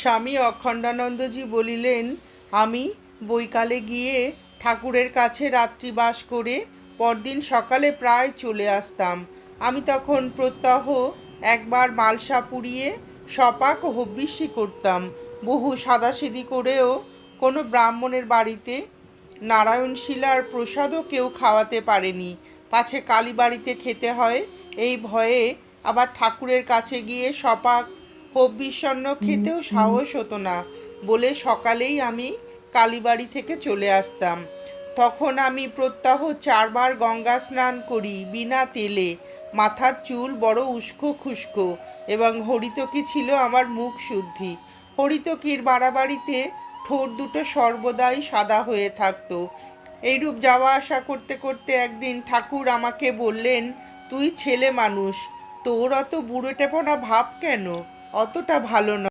স্বামী অখণ্ডানন্দজি বলিলেন, আমি বৈকালে গিয়ে ঠাকুরের কাছে রাত্রিবাস করে পরদিন সকালে প্রায় চলে আসতাম। আমি তখন প্রত্যহ একবার মালসা পুড়িয়ে সপাক ও হব্বিষ্যি করতাম। বহু সাদাসিধি করেও কোনো ব্রাহ্মণের বাড়িতে নারায়ণশিলার প্রসাদও কেউ খাওয়াতে পারেনি, পাছে কালীবাড়িতে খেতে হয় এই ভয়ে। আবার ঠাকুরের কাছে গিয়ে সপাক হবিষ্যান্ন খেতেও সাহস হতো না বলে সকালেই আমি কালীবাড়ি থেকে চলে আসতাম। তখন আমি প্রত্যহ 4 বার গঙ্গা স্নান করি বিনা তেলে। মাথার চুল বড় উস্কো খুস্কো এবং হরিতকি ছিল আমার মুখ শুদ্ধি। হরিতকির বাড়াবাড়িতে ঠোঁট দুটো সর্বদাই সাদা হয়ে থাকতো। এইরূপ যাওয়া আসা করতে করতে একদিন ঠাকুর আমাকে বললেন, তুই ছেলে মানুষ, তোর অত বুড়োটেপনা ভাব কেন? অতটা ভালো নয়।